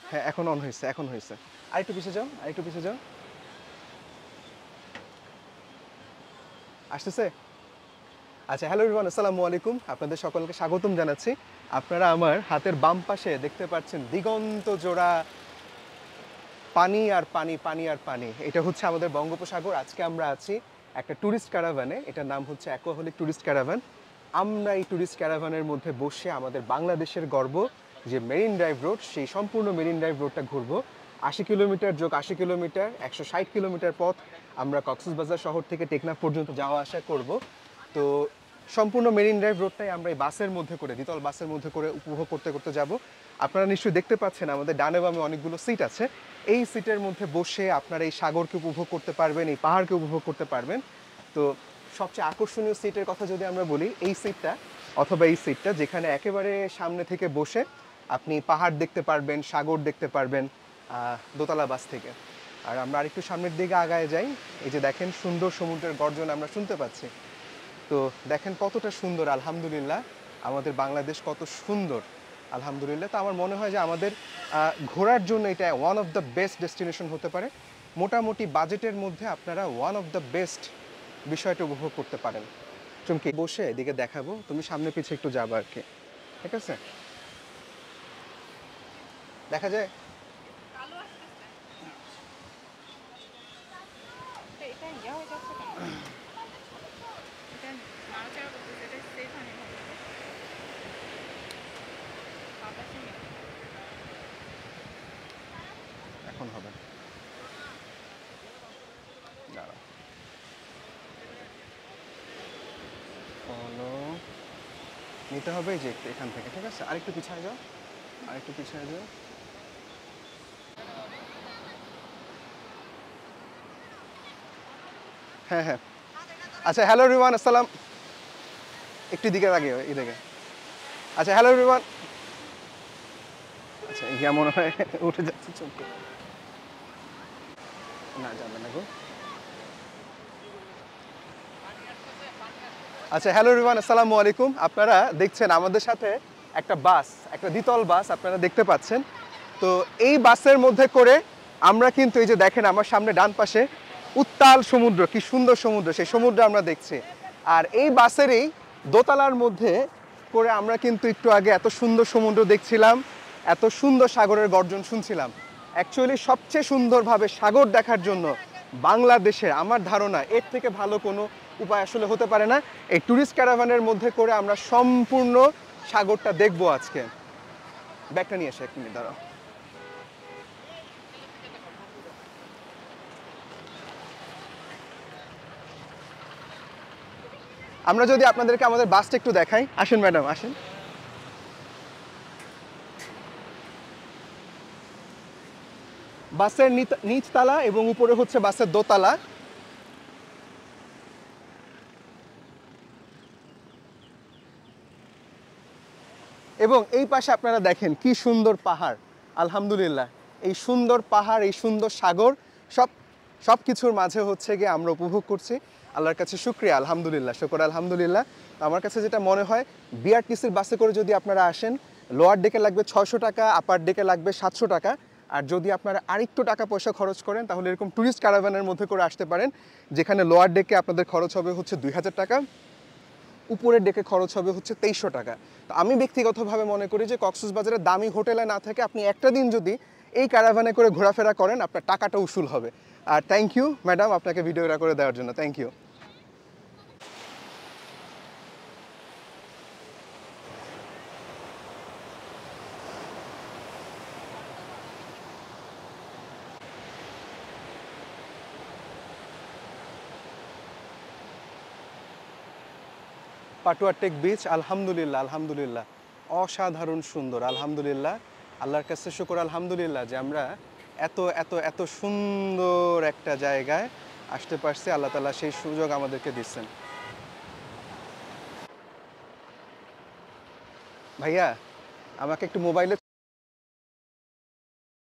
হ্যাঁ এখন অন হয়েছে, এখন হয়েছে। আরেকটু পিছিয়ে যাও, আরেকটু পিছিয়ে যাও। আসতেছে? আচ্ছা, হ্যালো এভরিওয়ান, আসসালামু আলাইকুম। আপনাদের সকলকে স্বাগতম জানাচ্ছি। আপনারা আমার হাতের বাম পাশে দেখতে পাচ্ছেন দিগন্ত জোড়া পানি আর পানি, পানি আর পানি। এটা হচ্ছে আমাদের বঙ্গোপসাগর। আজকে আমরা আছি একটা ট্যুরিস্ট ক্যারাভানে, এটার নাম হচ্ছে অ্যাকোয়াহলিক ট্যুরিস্ট ক্যারাভান। আমরা এই ট্যুরিস্ট ক্যারাভানের মধ্যে বসে আমাদের বাংলাদেশের গর্ব যে মেরিন ড্রাইভ রোড, সেই সম্পূর্ণ মেরিন ড্রাইভ রোডটা ঘুরবো। 80 কিলোমিটার যোগ 80 কিলোমিটার, 160 কিলোমিটার পথ আমরা কক্সবাজার শহর থেকে টেকনাফ পর্যন্ত যাওয়া আসা করব। তো সম্পূর্ণ মেরিন ড্রাইভ রোডটাই আমরা এই বাসের মধ্যে করে, দ্বিতল বাসের মধ্যে করে উপভোগ করতে করতে যাব। আপনারা নিশ্চয়ই দেখতে পাচ্ছেন আমাদের ডানে বামে অনেকগুলো সিট আছে। এই সিটের মধ্যে বসে আপনারা এই সাগরকে উপভোগ করতে পারবেন, এই পাহাড়কে উপভোগ করতে পারবেন। তো সবচেয়ে আকর্ষণীয় সিটের কথা যদি আমরা বলি, এই সিটটা অথবা এই সিটটা, যেখানে একেবারে সামনে থেকে বসে আপনি পাহাড় দেখতে পারবেন, সাগর দেখতে পারবেন দোতলা বাস থেকে। আর আমরা আরেকটু সামনের দিকে আগায় যাই, এই যে দেখেন সুন্দর সমুদ্রের গর্জন আমরা শুনতে পাচ্ছি। তো দেখেন কতটা সুন্দর, আলহামদুলিল্লাহ আমাদের বাংলাদেশ কত সুন্দর, আলহামদুলিল্লাহ। তো আমার মনে হয় যে আমাদের ঘোরার জন্য এটা one of the best destination হতে পারে। মোটামুটি বাজেটের মধ্যে আপনারা ওয়ান অফ দ্য বেস্ট বিষয়টা উপভোগ করতে পারেন। চুমকি বসে এদিকে দেখাবো, তুমি সামনে পিছিয়ে একটু যাবে আর কি, ঠিক আছে? দেখা যায়। এখন হবে, দাঁড়াও, ফলো নিতে হবে এই যে একটু এখান থেকে, ঠিক আছে? আরেকটু পিছিয়ে যাও, আরেকটু পিছিয়ে যাও। হ্যাঁ হ্যাঁ, আচ্ছা হ্যালো এভরিওয়ান, আসসালাম। একটু দিকে আগে এদিকে। আচ্ছা হ্যালো এভরিওয়ান। আচ্ছা ইয়া মনে হয় উঠে যাচ্ছে চমকে, না যাবে না গো। আচ্ছা হ্যালো এভরিওয়ান, আসসালামু আলাইকুম। আপনারা দেখছেন আমাদের সাথে একটা বাস, একটা দ্বিতল বাস আপনারা দেখতে পাচ্ছেন। তো এই বাসের মধ্যে করে আমরা কিন্তু এই যে দেখেন আমার সামনে ডান পাশে উত্তাল সমুদ্র, কি সুন্দর সমুদ্র, সেই সমুদ্র আমরা দেখছি। আর এই বাসেরই দোতলার মধ্যে করে আমরা কিন্তু একটু আগে এত সুন্দর সমুদ্র দেখছিলাম, এত সুন্দর সাগরের গর্জন শুনছিলাম। অ্যাকচুয়ালি সবচেয়ে সুন্দরভাবে সাগর দেখার জন্য বাংলাদেশে আমার ধারণা এর থেকে ভালো কোনো উপায় আসলে হতে পারে না। এই ট্যুরিস্ট ক্যারাভানের মধ্যে করে আমরা সম্পূর্ণ সাগরটা দেখবো আজকে। ব্যাগটা নিয়ে এসে এক মিনিট দাঁড়াও। আমরা যদি আপনাদেরকে আমাদের বাসটা একটু দেখাই, আসেন ম্যাডাম আসেন। বাসের নিচতলা এবং উপরে হচ্ছে বাসের দোতলা। এবং এই পাশে আপনারা দেখেন কি সুন্দর পাহাড়, আলহামদুলিল্লাহ। এই সুন্দর পাহাড়, এই সুন্দর সাগর, সব সব কিছুর মাঝে হচ্ছে গিয়ে আমরা উপভোগ করছি। আল্লাহর কাছে শুকরিয়া, আলহামদুলিল্লাহ, শুকর আলহামদুলিল্লাহ। আমার কাছে যেটা মনে হয়, বিআরটিসির বাসে করে যদি আপনারা আসেন, লোয়ার ডেকে লাগবে 600 টাকা, আপার ডেকে লাগবে 700 টাকা। আর যদি আপনারা আরেকটু টাকা পয়সা খরচ করেন, তাহলে এরকম ট্যুরিস্ট ক্যারাভানের মধ্যে করে আসতে পারেন, যেখানে লোয়ার ডেকে আপনাদের খরচ হবে হচ্ছে 2000 টাকা, উপরের ডেকে খরচ হবে হচ্ছে 2300 টাকা। তো আমি ব্যক্তিগতভাবে মনে করি যে কক্সবাজারের দামি হোটেলে না থেকে আপনি একটা দিন যদি এই ক্যারাভানে করে ঘোরাফেরা করেন, আপনার টাকাটা উসুল হবে। আর থ্যাংক ইউ ম্যাডাম আপনাকে ভিডিওটা করে দেওয়ার জন্য, thank you. Patua Tek beach, আলহামদুলিল্লাহ, আলহামদুলিল্লাহ, অসাধারণ সুন্দর, আলহামদুলিল্লাহ। আল্লাহর কাছে শুকর আলহামদুলিল্লাহ যে আমরা এত এত এত সুন্দর একটা জায়গায় আসতে পারছি। আল্লাহ তাআলা সেই সুযোগ আমাদেরকে দিচ্ছেন। ভাইয়া আমাকে একটু মোবাইলে